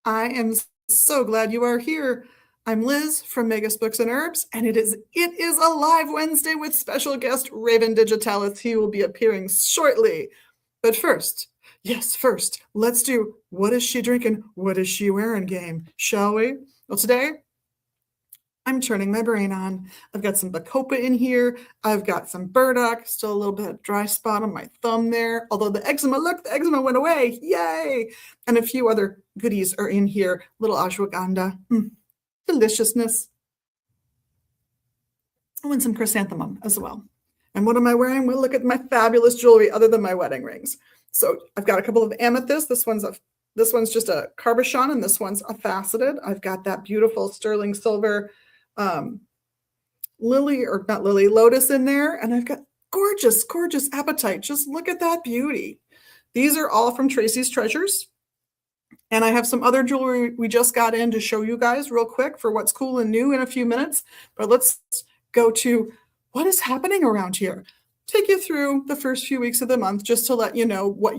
I am so glad you are here. I'm Liz from Megas Books and Herbs, and it is a live Wednesday with special guest Raven Digitalis. He will be appearing shortly. But first, yes, first, let's do what is she drinking, what is she wearing game, shall we? Well, today I'm turning my brain on. I've got some Bacopa in here. I've got some burdock, still a little bit of dry spot on my thumb there. Although the eczema went away. Yay! And a few other goodies are in here. Little ashwagandha. Deliciousness. Oh, and some chrysanthemum as well. And what am I wearing? Well, look at my fabulous jewelry other than my wedding rings. So I've got a couple of amethysts. This one's just a cabochon, and this one's a faceted. I've got that beautiful sterling silver lotus in there, and I've got gorgeous apatite. Just look at that beauty. These are all from Tracy's Treasures, and I have some other jewelry we just got in to show you guys real quick for what's cool and new in a few minutes. But let's go to what is happening around here. Take you through the first few weeks of the month just to let you know what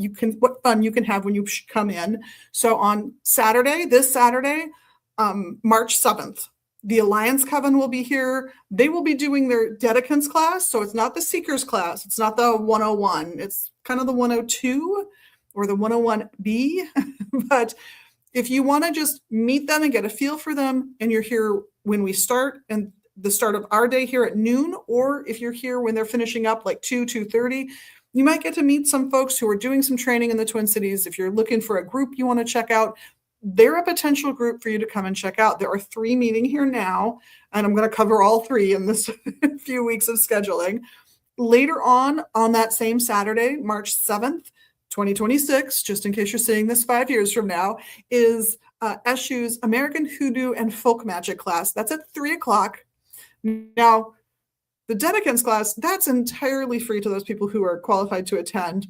fun you can have when you come in. So on this Saturday, March 7th, the Alliance Coven will be here. They will be doing their Dedicants class. So it's not the Seekers class. It's not the 101. It's kind of the 102 or the 101B. But if you want to just meet them and get a feel for them, and you're here when we start and the start of our day here at noon, or if you're here when they're finishing up like 2:30, you might get to meet some folks who are doing some training in the Twin Cities. If you're looking for a group you want to check out, they're a potential group for you to come and check out. There are 3 meeting here now, and I'm going to cover all 3 in this few weeks of scheduling. Later on that same Saturday, March 7th, 2026, just in case you're seeing this 5 years from now, is Eshu's American Hoodoo and Folk Magic class. That's at 3 o'clock. Now, the Dedicants class, that's entirely free to those people who are qualified to attend.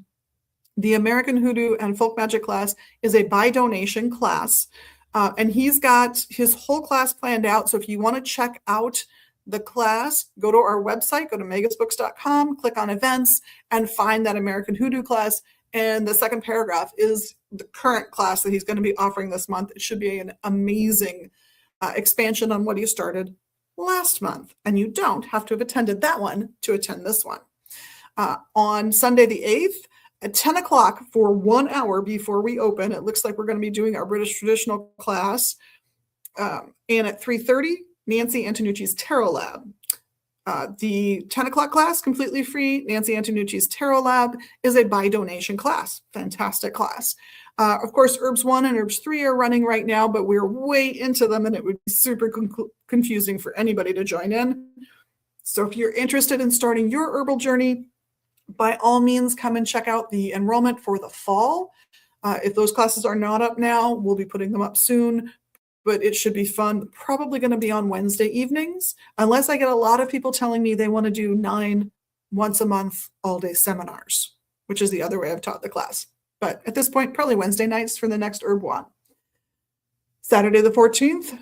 The American Hoodoo and Folk Magic class is a by donation class, and he's got his whole class planned out. So if you want to check out the class, go to our website, go to megasbooks.com, click on events, and find that American Hoodoo class. And the second paragraph is the current class that he's going to be offering this month. It should be an amazing expansion on what he started last month. And you don't have to have attended that one to attend this one. On Sunday the 8th, at 10 o'clock for 1 hour before we open, it looks like we're going to be doing our British traditional class. And at 3:30, Nancy Antonucci's Tarot Lab. The 10 o'clock class, completely free. Nancy Antonucci's Tarot Lab is a by donation class. Fantastic class. Of course, Herbs 1 and Herbs 3 are running right now, but we're way into them, and it would be super confusing for anybody to join in. So if you're interested in starting your herbal journey, by all means, come and check out the enrollment for the fall. If those classes are not up now, we'll be putting them up soon, but it should be fun. Probably going to be on Wednesday evenings, unless I get a lot of people telling me they want to do 9 once a month all-day seminars, which is the other way I've taught the class. But at this point, probably Wednesday nights for the next Herb 1. Saturday the 14th,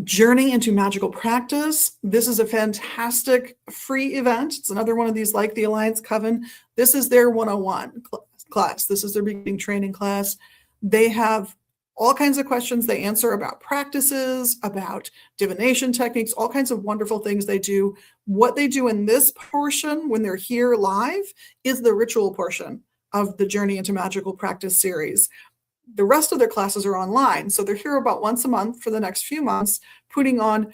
Journey into Magical Practice. This is a fantastic free event. It's another one of these like the Alliance Coven. This is their 101 class. This is their beginning training class. They have all kinds of questions they answer about practices, about divination techniques, all kinds of wonderful things they do. What they do in this portion when they're here live is the ritual portion of the Journey into Magical Practice series. The rest of their classes are online. So they're here about once a month for the next few months, putting on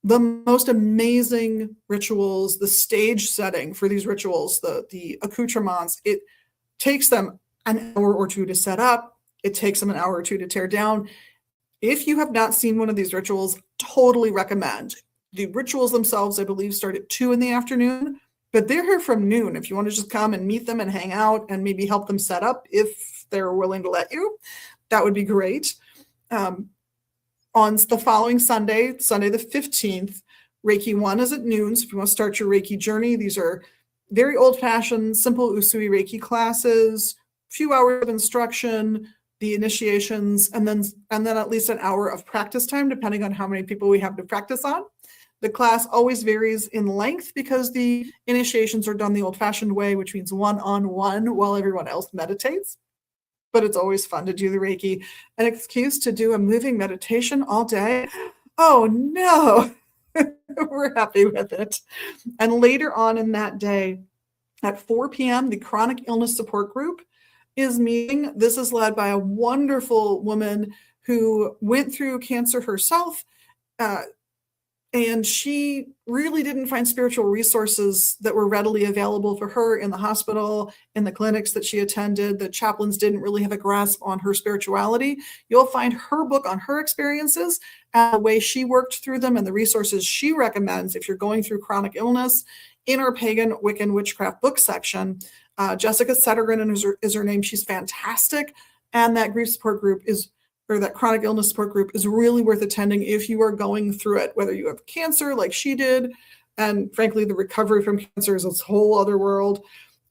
the most amazing rituals, the stage setting for these rituals, the accoutrements. It takes them an hour or 2 to set up. It takes them an hour or 2 to tear down. If you have not seen one of these rituals, totally recommend. The rituals themselves, I believe, start at 2 in the afternoon, but they're here from noon. If you want to just come and meet them and hang out and maybe help them set up, if they're willing to let you, that would be great. On the following Sunday, Sunday the 15th, Reiki 1 is at noon. So if you want to start your Reiki journey, these are very old-fashioned, simple Usui Reiki classes, few hours of instruction, the initiations, and then at least an hour of practice time, depending on how many people we have to practice on. The class always varies in length because the initiations are done the old-fashioned way, which means one-on-one while everyone else meditates. but it's always fun to do the Reiki. An excuse to do a moving meditation all day? Oh no, we're happy with it. And later on in that day, at 4 p.m., the Chronic Illness Support Group is meeting. This is led by a wonderful woman who went through cancer herself. And she really didn't find spiritual resources that were readily available for her in the hospital, in the clinics that she attended. The chaplains didn't really have a grasp on her spirituality. You'll find her book on her experiences and the way she worked through them and the resources she recommends if you're going through chronic illness in our Pagan, Wiccan, Witchcraft book section. Jessica Settergren is her name. She's fantastic. And that grief support group that chronic illness support group is really worth attending if you are going through it, whether you have cancer like she did, and frankly, the recovery from cancer is a whole other world,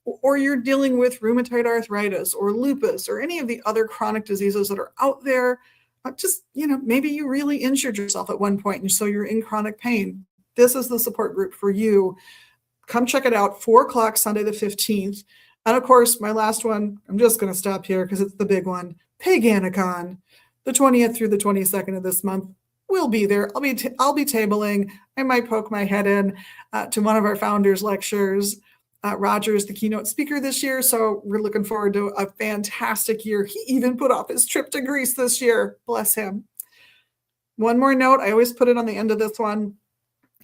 or you're dealing with rheumatoid arthritis or lupus or any of the other chronic diseases that are out there. Just, maybe you really injured yourself at one point and so you're in chronic pain. This is the support group for you. Come check it out, 4 o'clock, Sunday the 15th. And of course, my last one, I'm just going to stop here because it's the big one, Paganicon. The 20th through the 22nd of this month, we'll be there. I'll be tabling. I might poke my head in to one of our founders' lectures. Roger's the keynote speaker this year, so we're looking forward to a fantastic year. He even put off his trip to Greece this year. Bless him. One more note, I always put it on the end of this one,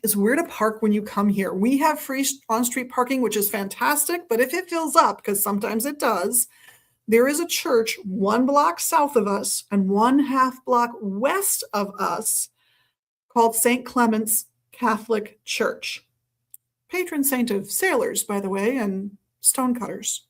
is where to park when you come here. We have free on-street parking, which is fantastic, but if it fills up, because sometimes it does, there is a church 1 block south of us and 1/2 block west of us called St. Clement's Catholic Church. Patron saint of sailors, by the way, and stonecutters.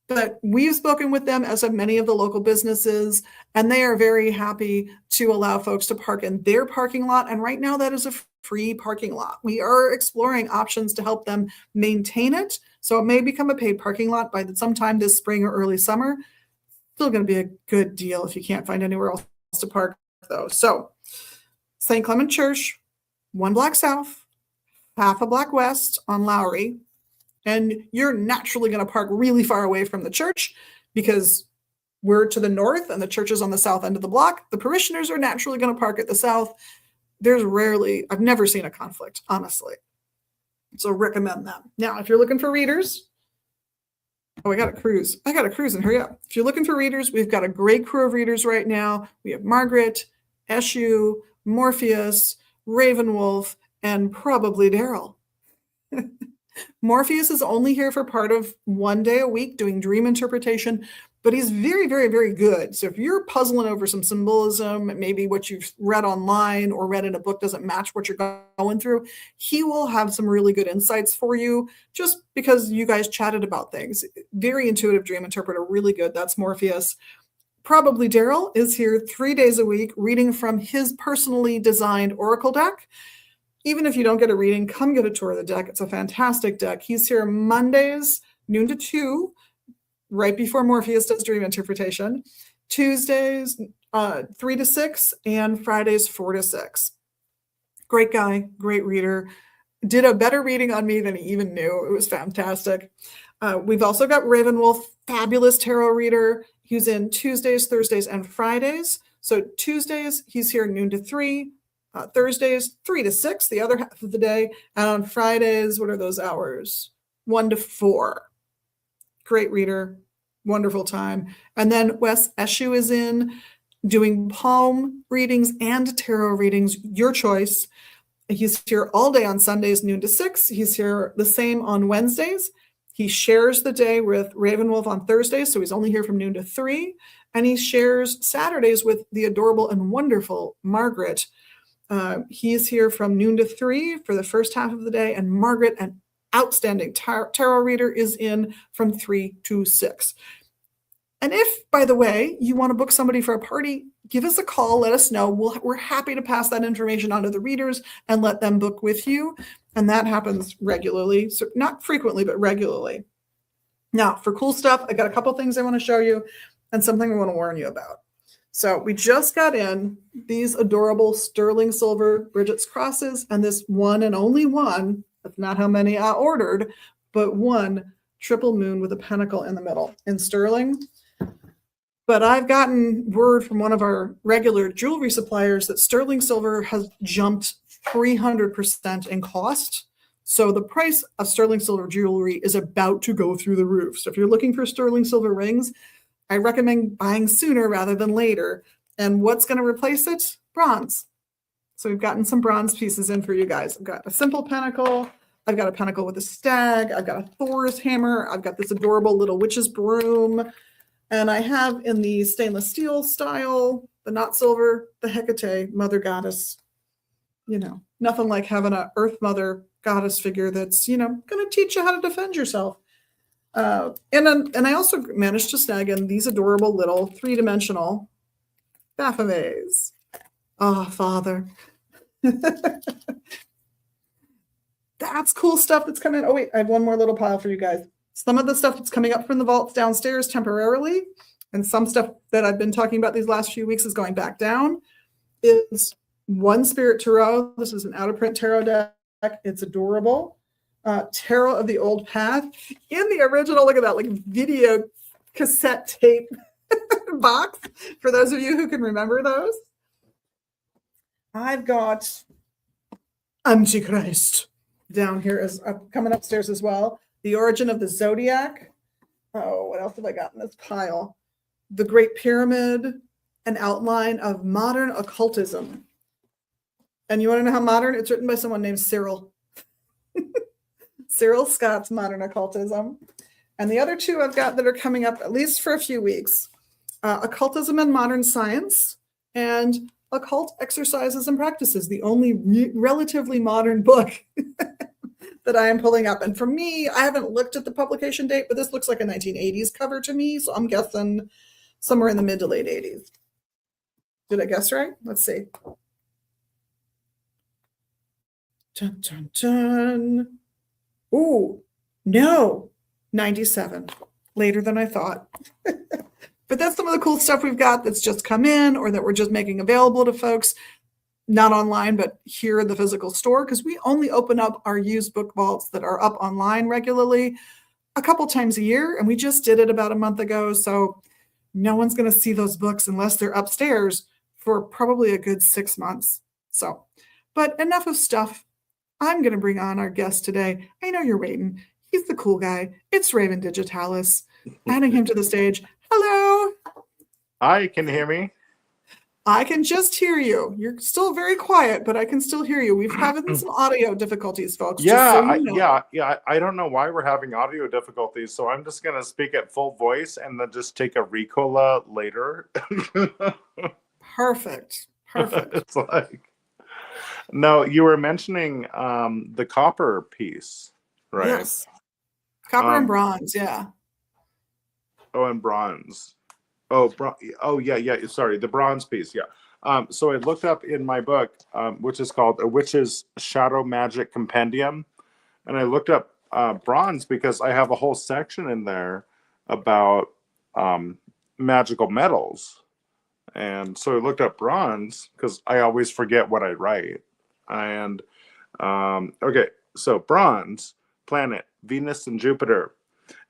But we've spoken with them, as have many of the local businesses, and they are very happy to allow folks to park in their parking lot. And right now that is a free parking lot. We are exploring options to help them maintain it. So it may become a paid parking lot by sometime this spring or early summer. Still going to be a good deal if you can't find anywhere else to park, though. So St. Clement Church, 1 block south, 1/2 a block west on Lowry. And you're naturally going to park really far away from the church because we're to the north and the church is on the south end of the block. The parishioners are naturally going to park at the south. I've never seen a conflict, honestly. So recommend them. Now, if you're looking for readers, I got a cruise and hurry up. If you're looking for readers, we've got a great crew of readers right now. We have Margaret, Eshu, Morpheus, Ravenwolf, and probably Daryl. Morpheus is only here for part of 1 day a week doing dream interpretation, but he's very, very, very good. So if you're puzzling over some symbolism, maybe what you've read online or read in a book doesn't match what you're going through, he will have some really good insights for you just because you guys chatted about things. Very intuitive dream interpreter, really good. That's Morpheus. Probably Daryl is here 3 days a week reading from his personally designed oracle deck. Even if you don't get a reading, come get a tour of the deck. It's a fantastic deck. He's here Mondays, noon to 2, right before Morpheus does dream interpretation. Tuesdays, 3 to 6, and Fridays, 4 to 6. Great guy, great reader. Did a better reading on me than he even knew. It was fantastic. We've also got Ravenwolf, fabulous tarot reader. He's in Tuesdays, Thursdays, and Fridays. So Tuesdays, he's here noon to 3. Thursdays, 3 to 6, the other half of the day. And on Fridays, what are those hours? 1 to 4. Great reader, wonderful time. And then Wes Eshu is in doing palm readings and tarot readings, your choice. He's here all day on Sundays, noon to 6. He's here the same on Wednesdays. He shares the day with Ravenwolf on Thursdays, so he's only here from noon to 3. And he shares Saturdays with the adorable and wonderful Margaret. He is here from noon to 3 for the first half of the day, and Margaret, an outstanding tarot reader, is in from 3 to 6. And if, by the way, you want to book somebody for a party, give us a call, let us know. We're happy to pass that information on to the readers and let them book with you. And that happens regularly, so not frequently, but regularly. Now, for cool stuff, I got a couple things I want to show you and something I want to warn you about. So we just got in these adorable sterling silver Bridget's crosses and this one and only one, that's not how many I ordered, but one triple moon with a pentacle in the middle in sterling. But I've gotten word from one of our regular jewelry suppliers that sterling silver has jumped 300% in cost. So the price of sterling silver jewelry is about to go through the roof. So if you're looking for sterling silver rings, I recommend buying sooner rather than later. And what's going to replace it? Bronze. So we've gotten some bronze pieces in for you guys. I've got a simple pentacle. I've got a pentacle with a stag. I've got a Thor's hammer. I've got this adorable little witch's broom. And I have in the stainless steel style, the not silver, the Hecate, mother goddess. You know, nothing like having a earth mother goddess figure that's, you know, going to teach you how to defend yourself. And I also managed to snag in these adorable little three-dimensional Baphomets. Oh, Father. That's cool stuff that's coming. Oh, wait, I have one more little pile for you guys. Some of the stuff that's coming up from the vaults downstairs temporarily, and some stuff that I've been talking about these last few weeks is going back down, is One Spirit Tarot. This is an out-of-print tarot deck. It's adorable. Tarot of the Old Path. In the original, look at that, like video cassette tape box, for those of you who can remember those. I've got Antichrist down here is coming upstairs as well. The Origin of the Zodiac. Oh, what else have I got in this pile? The Great Pyramid, an outline of modern occultism. And you want to know how modern? It's written by someone named Cyril. Cyril Scott's Modern Occultism. And the other two I've got that are coming up at least for a few weeks. Occultism and Modern Science and Occult Exercises and Practices, the only relatively modern book that I am pulling up. And for me, I haven't looked at the publication date, but this looks like a 1980s cover to me. So I'm guessing somewhere in the mid to late 80s. Did I guess right? Let's see. Dun, dun, dun. Ooh, no, 97. Later than I thought. But that's some of the cool stuff we've got that's just come in or that we're just making available to folks. Not online, but here in the physical store, because we only open up our used book vaults that are up online regularly a couple times a year. And we just did it about a month ago. So no one's going to see those books unless they're upstairs for probably a good 6 months. So, but enough of stuff. I'm going to bring on our guest today. I know you're waiting. He's the cool guy. It's Raven Digitalis. Adding him to the stage. Hello. Hi, can you hear me? I can just hear you. You're still very quiet, but I can still hear you. We've having some audio difficulties, folks. Yeah, I don't know why we're having audio difficulties, so I'm just gonna speak at full voice and then just take a Ricola later. Perfect. It's like, no, you were mentioning the copper piece, right? Yes. Copper and bronze, yeah. Oh, and bronze. Oh, yeah. Sorry, the bronze piece. Yeah. So I looked up in my book, which is called A Witch's Shadow Magic Compendium, and I looked up bronze because I have a whole section in there about magical metals, and so I looked up bronze because I always forget what I write. And okay, so bronze, planet Venus and Jupiter,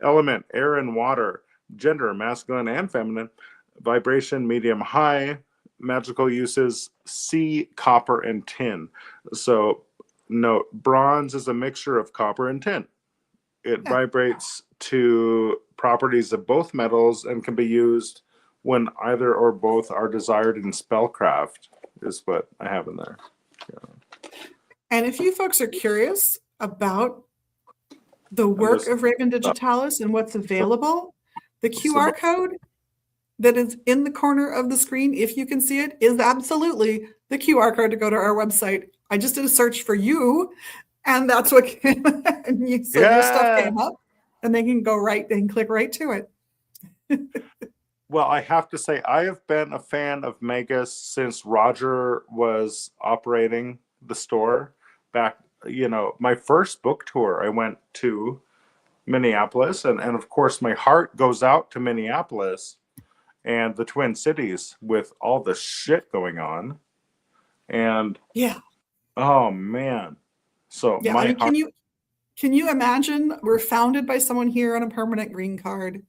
element air and water. Gender, masculine and feminine, vibration, medium, high, magical uses, C, copper, and tin. So note, bronze is a mixture of copper and tin. It vibrates to properties of both metals and can be used when either or both are desired in spellcraft, is what I have in there. Yeah. And if you folks are curious about the work of Raven Digitalis and what's available, the QR code that is in the corner of the screen, if you can see it, is absolutely the QR code to go to our website. I just did a search for you, and that's what came. And your stuff came up, and they can go right. They can click right to it. Well, I have to say, I have been a fan of Megas since Roger was operating the store back. You know, my first book tour, I went to Minneapolis, and of course my heart goes out to Minneapolis and the Twin Cities with all the shit going on. And oh man, so yeah, I mean, can you imagine we're founded by someone here on a permanent green card,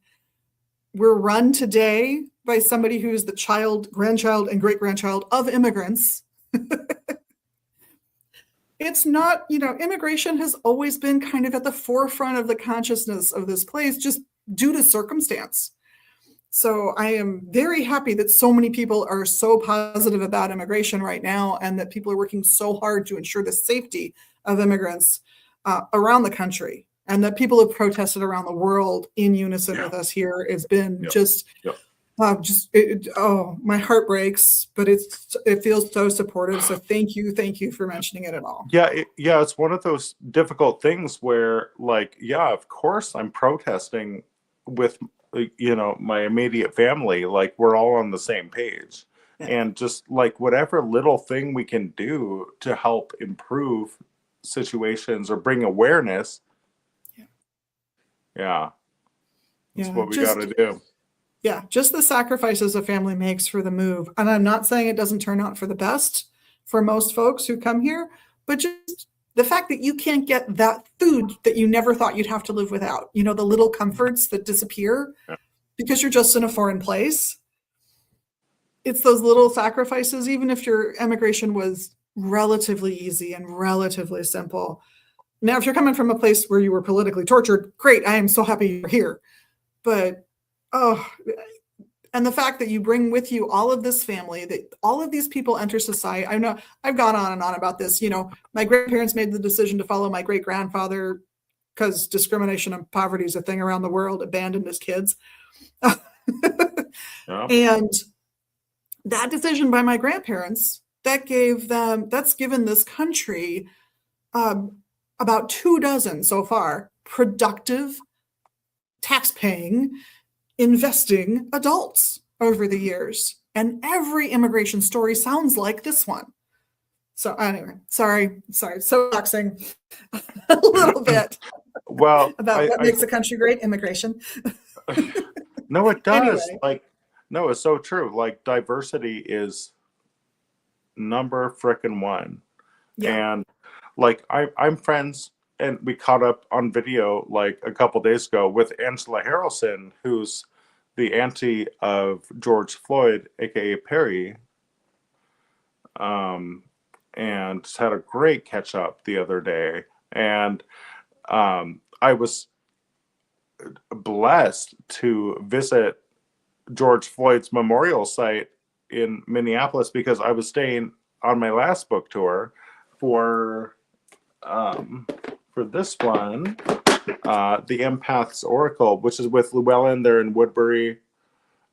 we're run today by somebody who's the child, grandchild, and great grandchild of immigrants. It's not, immigration has always been kind of at the forefront of the consciousness of this place, just due to circumstance. So I am very happy that so many people are so positive about immigration right now, and that people are working so hard to ensure the safety of immigrants around the country, and that people have protested around the world in unison with us here. It's been my heart breaks, but it feels so supportive. So thank you for mentioning it at all. It's one of those difficult things where, like, of course I'm protesting with my immediate family. Like, we're all on the same page, and just like whatever little thing we can do to help improve situations or bring awareness. That's what we got to do. Yeah, just the sacrifices a family makes for the move. And I'm not saying it doesn't turn out for the best for most folks who come here, but just the fact that you can't get that food that you never thought you'd have to live without, the little comforts that disappear because you're just in a foreign place. It's those little sacrifices, even if your immigration was relatively easy and relatively simple. Now, if you're coming from a place where you were politically tortured, great, I am so happy you're here. But and the fact that you bring with you all of this family, that all of these people enter society. I know I've gone on and on about this. My grandparents made the decision to follow my great grandfather because discrimination and poverty is a thing around the world, abandoned his kids. And that decision by my grandparents, that's given this country about 24 so far productive, tax-paying, investing adults over the years. And every immigration story sounds like this one. So anyway, sorry, soapboxing a little bit about what makes a country great, immigration. No, it does. Anyway. It's so true. Like, diversity is number frickin' one. And like, I'm friends, and we caught up on video like a couple days ago with Angela Harrelson, who's the auntie of George Floyd, aka Perry, and just had a great catch up the other day. And I was blessed to visit George Floyd's memorial site in Minneapolis because I was staying on my last book tour for this one, The Empath's Oracle, which is with Llewellyn. They're in Woodbury.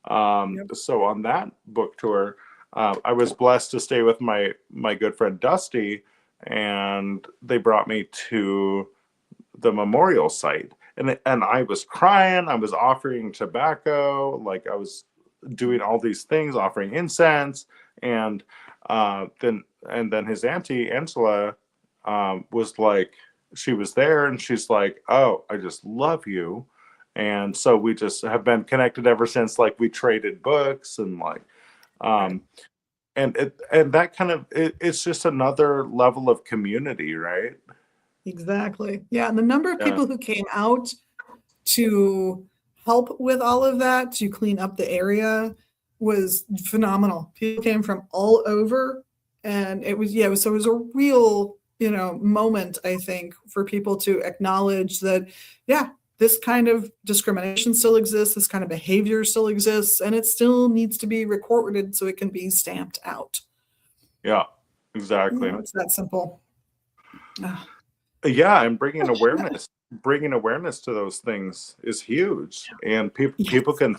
So on that book tour, I was blessed to stay with my good friend Dusty, and they brought me to the memorial site. And I was crying. I was offering tobacco. Like, I was doing all these things, offering incense. And then his auntie, Angela, was like, she was there, and she's like, "Oh, I just love you." And so we just have been connected ever since. Like, we traded books, and like, and that kind of, it's just another level of community, right? Exactly. Yeah. And the number of people who came out to help with all of that, to clean up the area, was phenomenal. People came from all over, and it was a real, moment, I think, for people to acknowledge that, this kind of discrimination still exists, this kind of behavior still exists, and it still needs to be recorded so it can be stamped out. Yeah, exactly. It's that simple. And bringing awareness to those things is huge. And people can,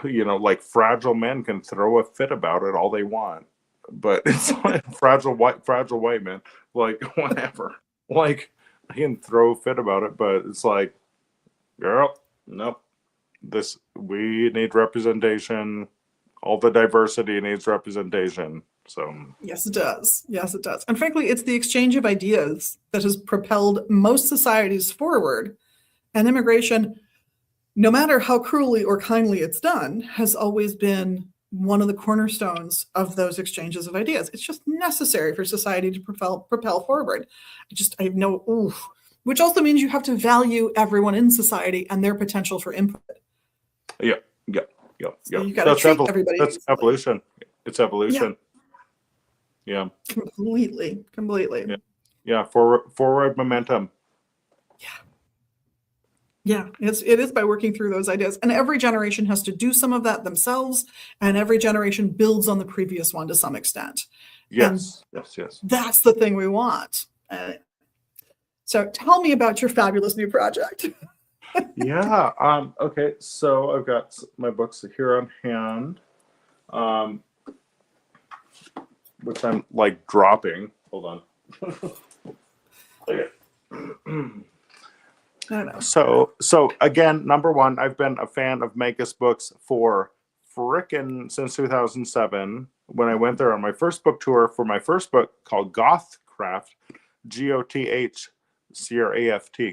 like, fragile men can throw a fit about it all they want, but it's like fragile white men, like, whatever. Like, I can throw a fit about it, but it's like, girl, nope. We need representation. All the diversity needs representation. So yes, it does. And frankly, it's the exchange of ideas that has propelled most societies forward. And immigration, no matter how cruelly or kindly it's done, has always been one of the cornerstones of those exchanges of ideas. It's just necessary for society to propel forward. Which also means you have to value everyone in society and their potential for input. Yeah, Yep. So Yep. you got to treat everybody That's decently. evolution. It's Yeah, evolution. Yeah. completely, completely. Yeah. Yeah. Forward momentum. Yeah, it is by working through those ideas. And every generation has to do some of that themselves, and every generation builds on the previous one to some extent. And Yes. Yes. Yes. that's the thing we want. So tell me about your fabulous new project. Yeah. Okay. So I've got my books here on hand, um, which I'm like dropping. Hold on. Okay. I know. So again, number one, I've been a fan of Magus books for frickin' since 2007 when I went there on my first book tour for my first book called Gothcraft, Gothcraft,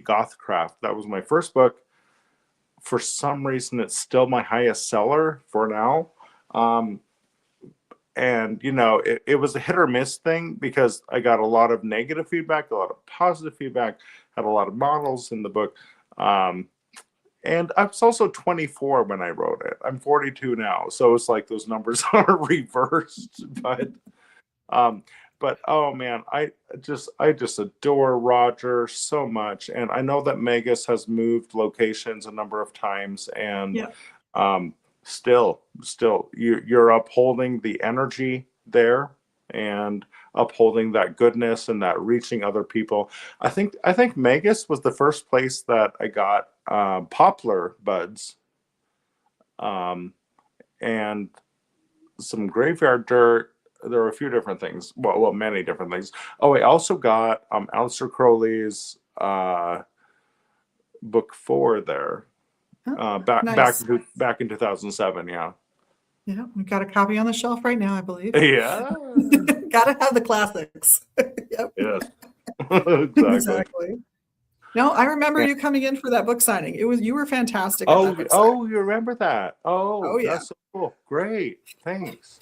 Gothcraft. That was my first book. For some reason, it's still my highest seller for now. And it was a hit or miss thing because I got a lot of negative feedback, a lot of positive feedback, had a lot of models in the book. And I was also 24 when I wrote it. I'm 42 now, so it's like those numbers are reversed. Um, but oh man, I just adore Roger so much, and I know that Megas has moved locations a number of times, and Yeah. um, still, you're upholding the energy there and upholding that goodness and that reaching other people. I think Megas was the first place that I got poplar buds, um, and some graveyard dirt. There were a few different things. Well, many different things. Oh, I also got Aleister Crowley's book 4 there. Oh, Back nice. back in 2007. Yeah. Yeah, we got a copy on the shelf right now, I believe. Yeah. Got to have the classics. Yep, Yes. Exactly. exactly. No, I remember Yeah. you coming in for that book signing. You were fantastic at Oh, that book signing. you remember that? Oh Oh, yeah. that's so cool. Great. Thanks.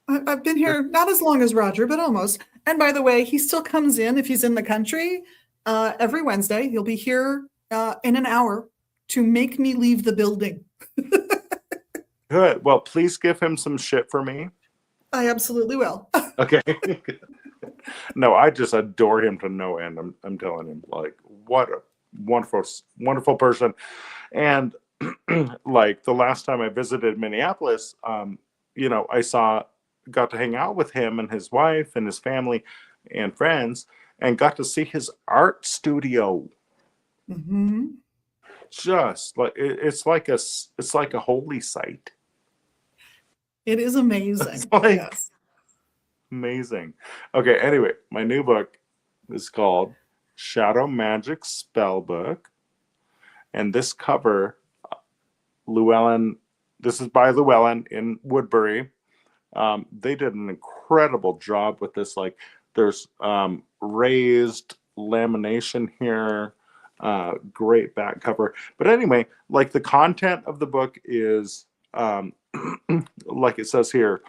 I've been here not as long as Roger, but almost. And by the way, he still comes in if he's in the country every Wednesday. He'll be here in an hour to make me leave the building. Good. Well, please give him some shit for me. I absolutely will. Okay. No, I just adore him to no end. I'm telling him, like, what a wonderful person. And like the last time I visited Minneapolis, got to hang out with him and his wife and his family and friends, and got to see his art studio. Hmm. Just like it's like a holy site. It is It's amazing. like Yes. amazing. Okay, anyway, my new book is called Shadow Magic Spellbook. And this cover, Llewellyn, this is by Llewellyn in Woodbury. They did an incredible job with this. Like, there's raised lamination here, great back cover. But anyway, like the content of the book is, like it says here,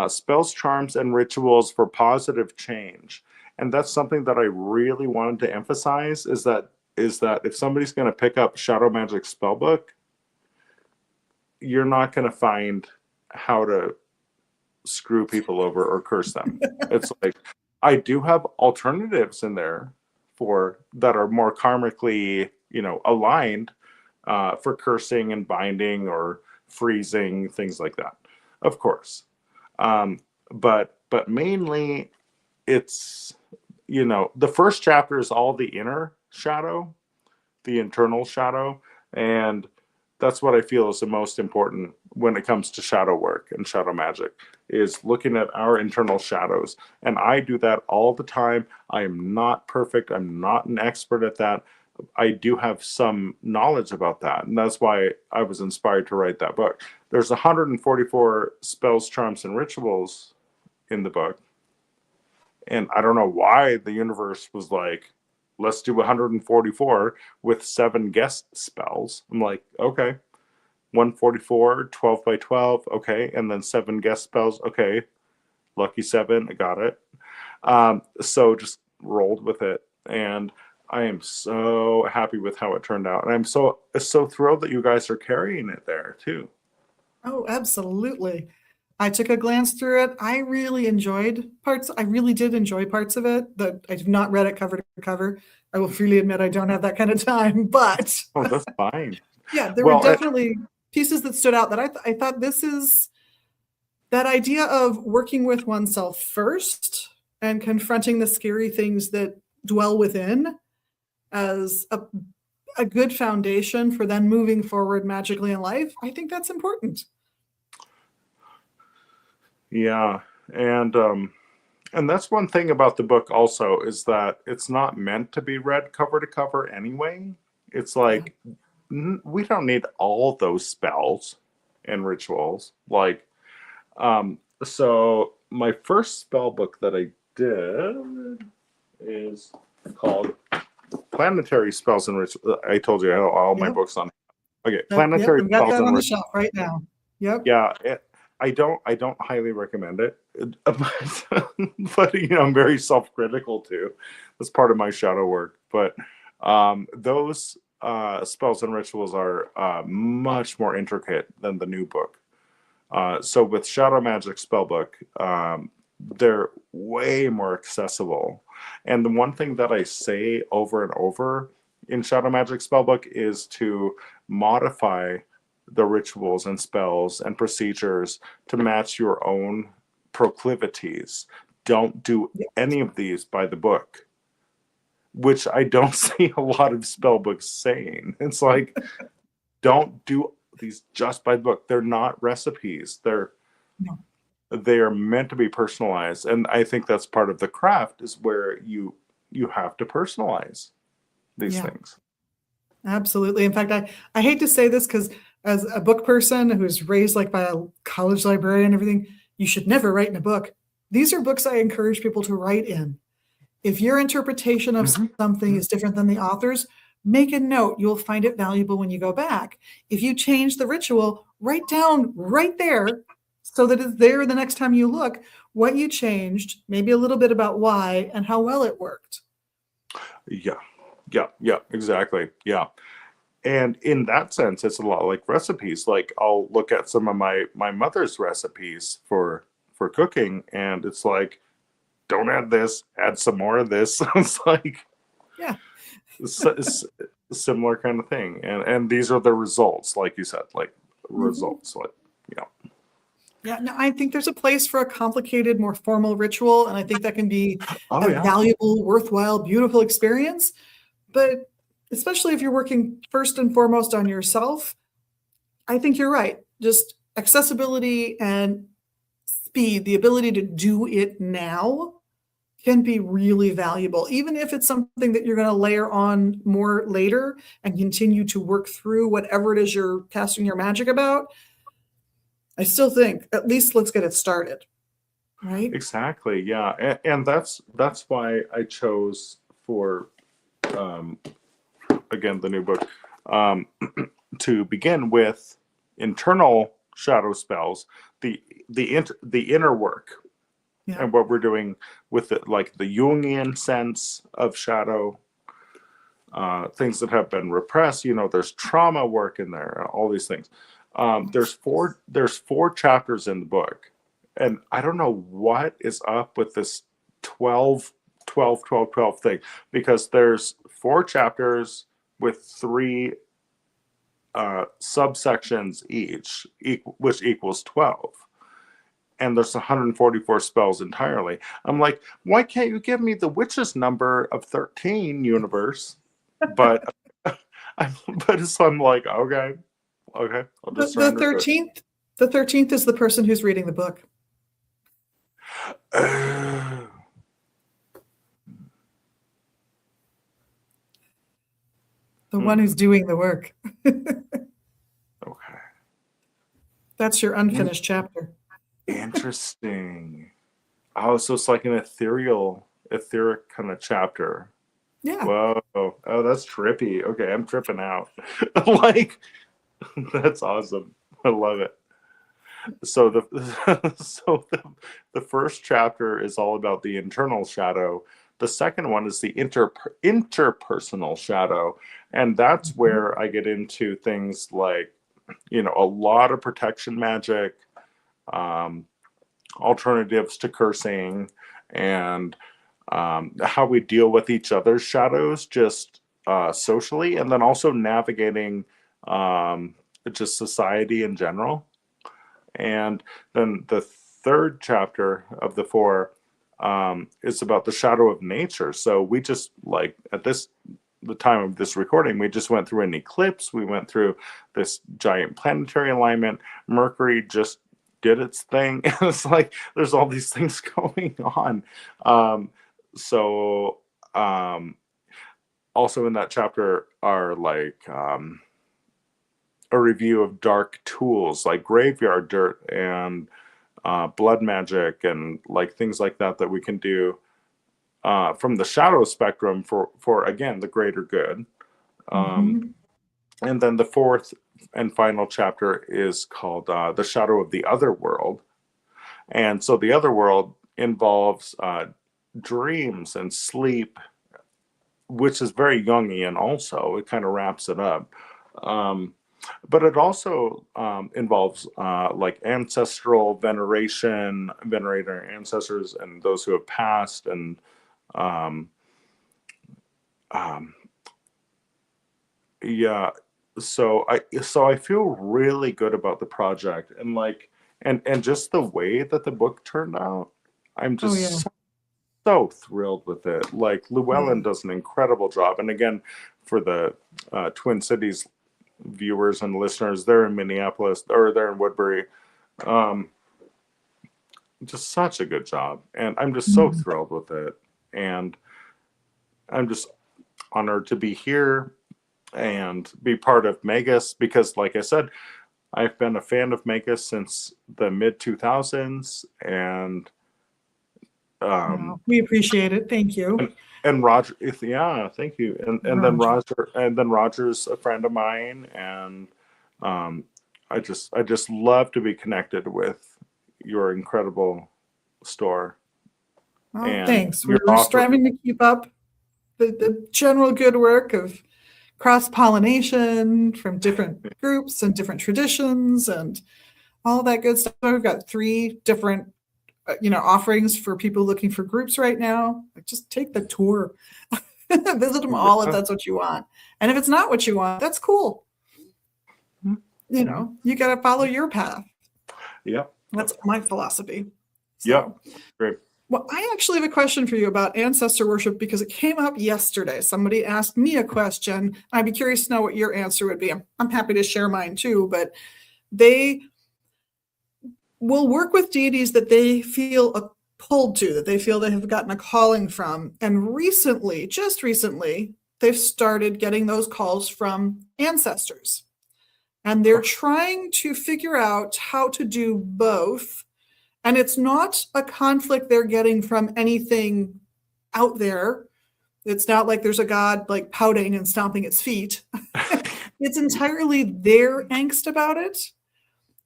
spells, charms, and rituals for positive change. And that's something that I really wanted to emphasize is that if somebody's going to pick up Shadow Magic Spellbook, you're not going to find how to screw people over or curse them. It's like I do have alternatives in there for that are more karmically, aligned for cursing and binding or freezing, things like that. Of course. But mainly it's the first chapter is all the inner shadow, the internal shadow, and that's what I feel is the most important when it comes to shadow work and shadow magic is looking at our internal shadows. And I do that all the time. I am not perfect. I'm not an expert at that. I do have some knowledge about that, and that's why I was inspired to write that book. There's 144 spells, charms, and rituals in the book, and I don't know why the universe was like, let's do 144 with 7 guest spells. I'm like, okay, 144, 12 by 12, okay, and then 7 guest spells, okay, lucky 7, I got it. So just rolled with it, and I am so happy with how it turned out, and I'm so thrilled that you guys are carrying it there too. Oh, absolutely. I took a glance through it. I really enjoyed parts. I really did enjoy parts of it, but I have not read it cover to cover. I will freely admit I don't have that kind of time, but Oh, that's fine. yeah, there were Well, definitely pieces that stood out that I thought this is that idea of working with oneself first and confronting the scary things that dwell within as a good foundation for then moving forward magically in life. I think that's important. yeah, and that's one thing about the book also is that it's not meant to be read cover to cover anyway. It's Yeah. like we don't need all those spells and rituals. Like, so my first spell book that I did is called Planetary Spells and Rituals. I told you I have all my Yep. books on. Okay, Yep. Planetary I've got Spells that and on the Rituals. shelf right now. Yep. Yeah, I don't highly recommend it, but I'm very self-critical too. That's part of my shadow work. But those spells and rituals are much more intricate than the new book. So with Shadow Magic Spellbook, they're way more accessible. And the one thing that I say over and over in Shadow Magic Spellbook is to modify the rituals and spells and procedures to match your own proclivities. Don't do Yeah. any of these by the book, which I don't see a lot of spell books saying. It's like, don't do these just by the book. They're not recipes. No. They are meant to be personalized, and I think that's part of the craft is where you have to personalize these Yeah. things. Absolutely. In fact, I hate to say this because as a book person who's raised like by a college librarian and everything, you should never write in a book. These are books I encourage people to write in. If your interpretation of Mm-hmm. something is different than the author's, make a note. You'll find it valuable when you go back. If you change the ritual, write down right there so that it's there the next time you look what you changed, maybe a little bit about why and how well it worked. Yeah, yeah, exactly. Yeah, and in that sense, it's a lot like recipes. Like I'll look at some of my mother's recipes for cooking, and it's like, don't add this, add some more of this. It's like Yeah. similar kind of thing, and these are the results, like you said, like Mhm. results, like Yeah, no, I think there's a place for a complicated, more formal ritual, and I think that can be oh a yeah, valuable, worthwhile, beautiful experience. But especially if you're working first and foremost on yourself, I think you're right. Just accessibility and speed, the ability to do it now can be really valuable, even if it's something that you're going to layer on more later and continue to work through whatever it is you're casting your magic about. I still think at least let's get it started, right? exactly, yeah, and that's why I chose for um, again the new book um, to begin with internal shadow spells, the inner work, Yeah. and what we're doing with it, like the Jungian sense of shadow, things that have been repressed. There's trauma work in there, all these things. There's four chapters in the book, and I don't know what is up with this 12, 12, 12, 12 thing, because there's four chapters with three subsections each, which equals 12. And there's 144 spells entirely. I'm like, why can't you give me the witch's number of 13, universe? But I'm like, okay, I'll The just the surrender to it. 13th, the 13th is the person who's reading the book. The one Hmm, who's doing the work. okay. That's your unfinished chapter. Interesting. Oh, so it's like an etheric kind of chapter. Yeah. Whoa. Oh, that's trippy. Okay, I'm tripping out. Like, that's awesome. I love it. So the the first chapter is all about the internal shadow. The second one is the interpersonal shadow, and that's Mhm. where I get into things like a lot of protection magic, um, alternatives to cursing, and how we deal with each other's shadows just socially, and then also navigating just society in general. And then the third chapter of the four is about the shadow of nature. So we just, like, at the time of this recording, we just went through an eclipse. We went through this giant planetary alignment. Mercury just did its thing. It's like there's all these things going on. So also in that chapter are like a review of dark tools like graveyard dirt and blood magic, and like things like that we can do from the shadow spectrum for again the greater good. Mhm. And then the fourth and final chapter is called the shadow of the other world. And so the other world involves dreams and sleep, which is very Jungian also. It kind of wraps it up. But it also involves like ancestral veneration, venerating our ancestors and those who have passed, and um, um, yeah. So I feel really good about the project, and like and just the way that the book turned out. I'm Oh yeah. just so thrilled with it. Like Llewellyn Yeah. does an incredible job, and again, for the Twin Cities viewers and listeners, they're in Minneapolis or they're in Woodbury. Um, just such a good job, and I'm just so Mhm. thrilled with it, and I'm just honored to be here and be part of Magus, because, like I said, I've been a fan of Magus since the mid 2000s, and um, Well, we appreciate it. Thank you. and Roger, yeah, thank you. And then Roger. Roger's a friend of mine, and um, I just love to be connected with your incredible store Well, and thanks. your We're offer. striving to keep up the general good work of cross pollination from different groups and different traditions and all that good stuff. We've got three different offerings for people looking for groups right now. Like, just take the tour, visit them all if Yeah. that's what you want. And if it's not what you want, that's cool. Mhm. You got to follow your path. Yep. That's my philosophy. Yep. So, Great. well, I actually have a question for you about ancestor worship because it came up yesterday. Somebody asked me a question. I'd be curious to know what your answer would be. I'm happy to share mine too, but they will work with deities that they feel pulled to, that they feel they have gotten a calling from. And recently, just recently, they've started getting those calls from ancestors. And they're trying to figure out how to do both. And it's not a conflict they're getting from anything out there. It's not like there's a god like pouting and stomping its feet. It's entirely their angst about it.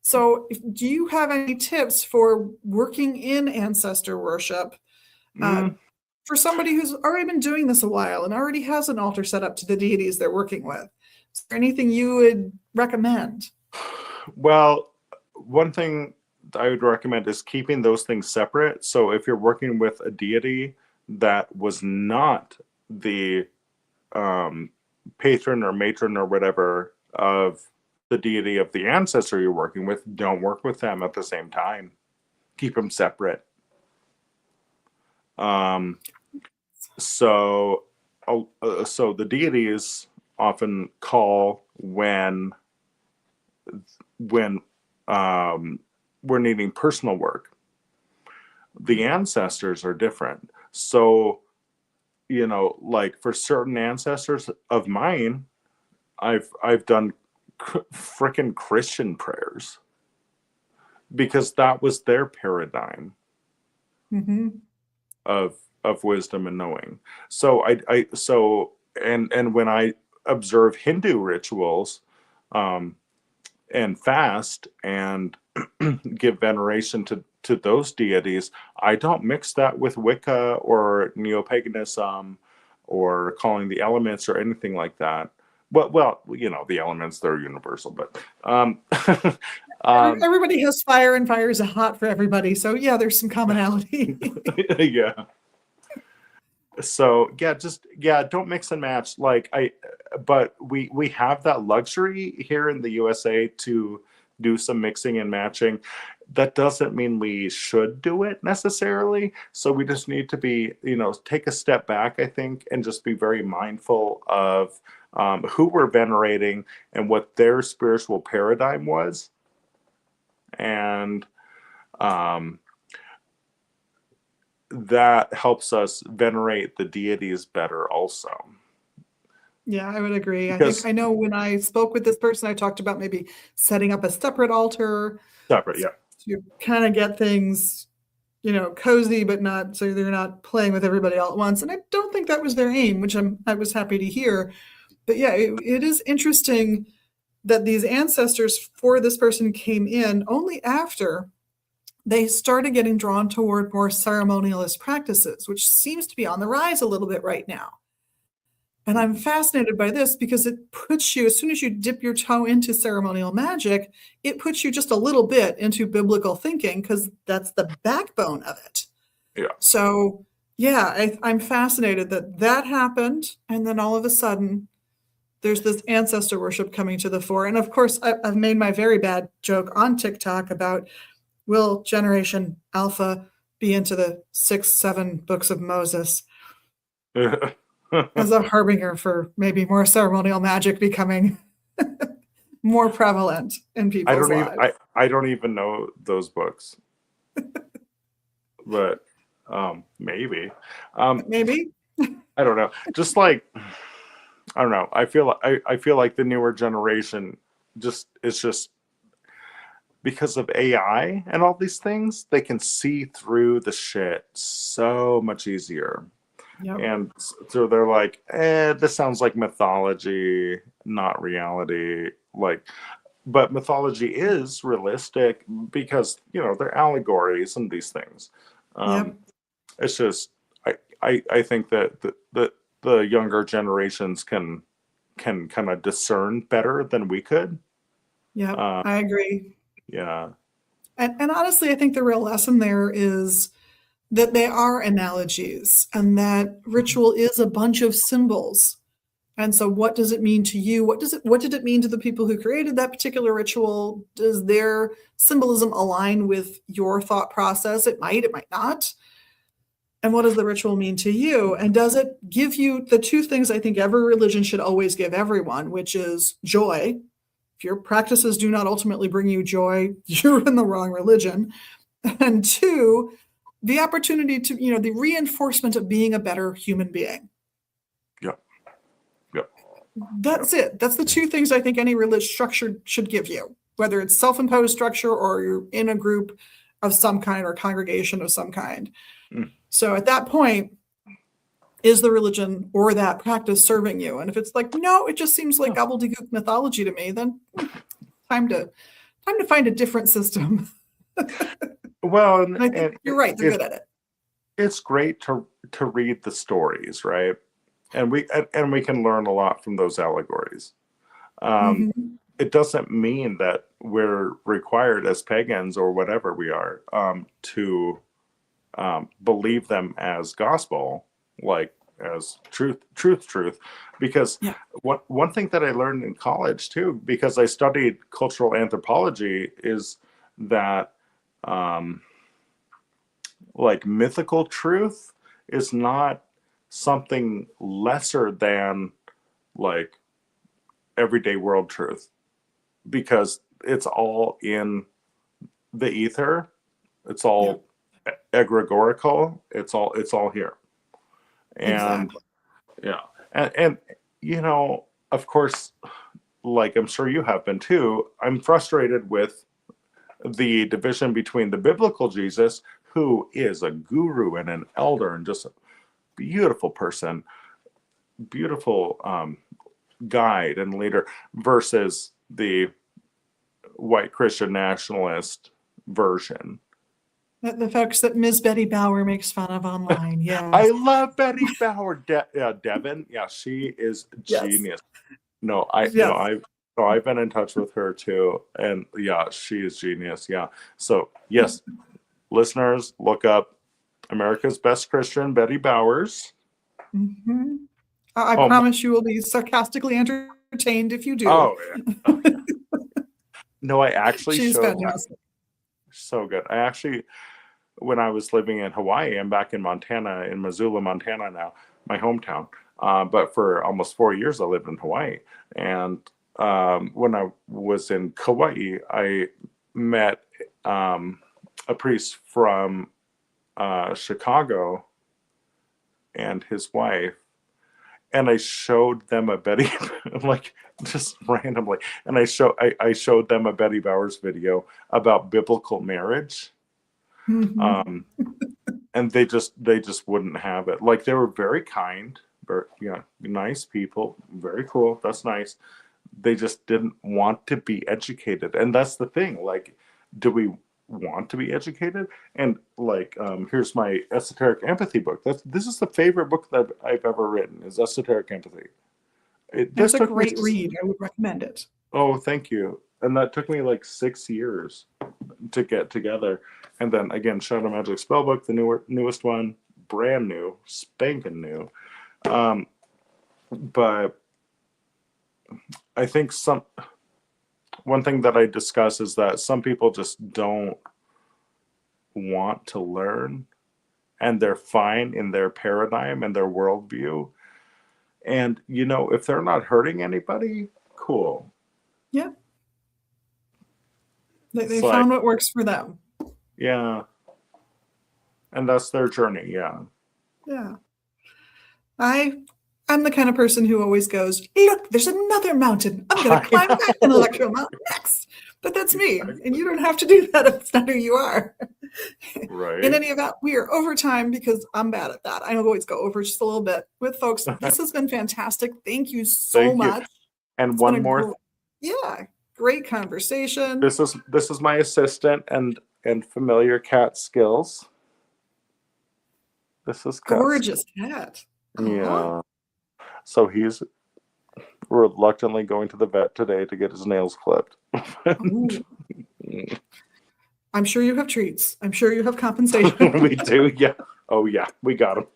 So, do you have any tips for working in ancestor worship uh, Mm, for somebody who's already been doing this a while and already has an altar set up to the deities they're working with? Is there anything you would recommend? well, one thing I would recommend is keeping those things separate. So if you're working with a deity that was not the um, patron or matron or whatever of the deity of the ancestor you're working with, don't work with them at the same time. Keep them separate. Um, so, so the deities often call when we're needing personal work. The ancestors are different. So, like for certain ancestors of mine, I've done frickin' Christian prayers because that was their paradigm Mm-hmm. of wisdom and knowing. So and when I observe Hindu rituals, um, and fast and give veneration to those deities, I don't mix that with Wicca or neo-paganism or calling the elements or anything like that, well, the elements, they're universal, but um, Everybody has fire, and fire is hot for everybody. So yeah, there's some commonality. yeah. So don't mix and match. But we have that luxury here in the USA to do some mixing and matching. That doesn't mean we should do it necessarily. So we just need to be, take a step back, I think, and just be very mindful of who we're venerating and what their spiritual paradigm was. And that helps us venerate the deities better also. Yeah, I would agree. Because I know when I spoke with this person, I talked about maybe setting up a separate altar separate, yeah. to kind of get things, cozy, but not so they're not playing with everybody all at once. And I don't think that was their aim, which I was happy to hear. But yeah, it is interesting that these ancestors for this person came in only after they started getting drawn toward more ceremonialist practices, which seems to be on the rise a little bit right now. And I'm fascinated by this because it puts you, as soon as you dip your toe into ceremonial magic, it puts you just a little bit into biblical thinking because that's the backbone of it. Yeah. So, yeah, I'm fascinated that happened. And then all of a sudden, there's this ancestor worship coming to the fore. And of course, I've made my very bad joke on TikTok about, will Generation Alpha be into the 6, 7 books of Moses as a harbinger for maybe more ceremonial magic becoming more prevalent in people's lives? I don't even know those books, but maybe. Maybe. I don't know. Just like, I don't know. I feel like the newer generation it's just because of AI and all these things, they can see through the shit so much easier. Yep. And so they're like, this sounds like mythology, not reality. But mythology is realistic because, they're allegories and these things. Yep. It's just, I think that the younger generations can kind of discern better than we could. Yep. I agree. Yeah. And honestly, I think the real lesson there is that they are analogies and that ritual is a bunch of symbols. And so what does it mean to you? What did it mean to the people who created that particular ritual? Does their symbolism align with your thought process? It might not. And what does the ritual mean to you? And does it give you the two things I think every religion should always give everyone, which is joy. If your practices do not ultimately bring you joy, you're in the wrong religion. And two, the opportunity to, the reinforcement of being a better human being. Yeah. That's it. That's the two things I think any religious structure should give you, whether it's self-imposed structure or you're in a group of some kind or congregation of some kind. So at that point, is the religion or that practice serving you? And if it's like, no, it just seems like gobbledygook mythology to me, then time to find a different system. Well, and I think you're right. They're good at it. It's great to read the stories, right? And we can learn a lot from those allegories. It doesn't mean that we're required as pagans or whatever we are to believe them as gospel, like as truth, because one thing that I learned in college too, because I studied cultural anthropology, is that mythical truth is not something lesser than everyday world truth, because it's all in the ether. It's all egregorical. It's all here. And and of course, I'm sure you have been too, I'm frustrated with the division between the biblical Jesus, who is a guru and an elder and just a beautiful person, beautiful guide and leader, versus the white Christian nationalist version. The folks that Ms. Betty Bauer makes fun of online. Yeah. I love Betty Bauer. Devin. Yeah, she is genius. No, Yes. I've been in touch with her too, and yeah, she is genius. Yeah. So yes, listeners, look up America's Best Christian, Betty Bowers. Mhm. I Oh, promise you will be sarcastically entertained if you do. oh, yeah. Oh, yeah. No, I actually She's showed fantastic. so good. I actually, when I was living in Hawaii, I'm back in Montana, in Missoula, Montana now, my hometown. But for almost 4 years, I lived in Hawaii. And when I was in Kauai, I met a priest from Chicago and his wife, and I showed them a Betty, like just randomly, and I showed them a Betty Bowers video about biblical marriage, Mhm. um, and they just wouldn't have it. Like they were very kind, very yeah, nice people, very cool. That's nice. They just didn't want to be educated, and that's the thing. Like, do we want to be educated? And like, here's my esoteric empathy book. This is the favorite book that I've ever written. Is esoteric empathy. This It's a took me. great read. I would recommend it. Oh, thank you. And that took me like 6 years to get together. And then again, Shadow Magic Spellbook, the newest one, brand new, spanking new. Um, but I think one thing that I discuss is that some people just don't want to learn, and they're fine in their paradigm and their worldview. And if they're not hurting anybody, cool. Yeah. They It's like, found what works for them. yeah, and that's their journey. Yeah. Yeah. I'm the kind of person who always goes, look, there's another mountain. I'm going to I climb that know. intellectual mountain next. But that's me. And you don't have to do that if it's not who you are. In Right. any event, we are over time because I'm bad at that. I always go over just a little bit with folks. This has been fantastic. Thank you so Thank you. much. And It's been one a more. great conversation. This is my assistant and familiar cat skills. This is Cat's. Gorgeous cat. Aw. Yeah. So he's reluctantly going to the vet today to get his nails clipped. Ooh. I'm sure you have treats. I'm sure you have compensation. We do, yeah. Oh yeah, we got him.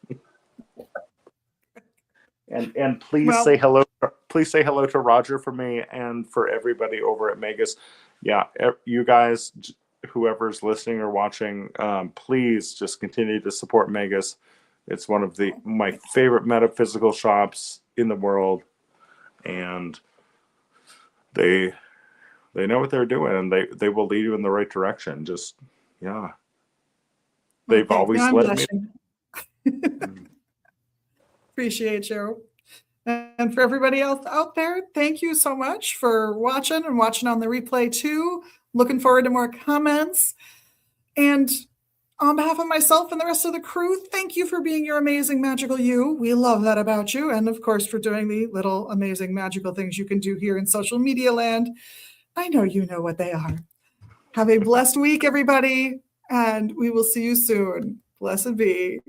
And please say Well, hello. Please say hello to Roger for me and for everybody over at Megas. Yeah, you guys, whoever's listening or watching, please just continue to support Megas. It's one of my favorite metaphysical shops in the world, and they know what they're doing, and they will lead you in the right direction. Just yeah, they've okay. always Now I'm led me. blushing. Appreciate you. And for everybody else out there, thank you so much for watching and watching on the replay too. Looking forward to more comments. And on behalf of myself and the rest of the crew, thank you for being your amazing magical you. We love that about you. And of course, for doing the little amazing magical things you can do here in social media land. I know you know what they are. Have a blessed week, everybody. And we will see you soon. Blessed be.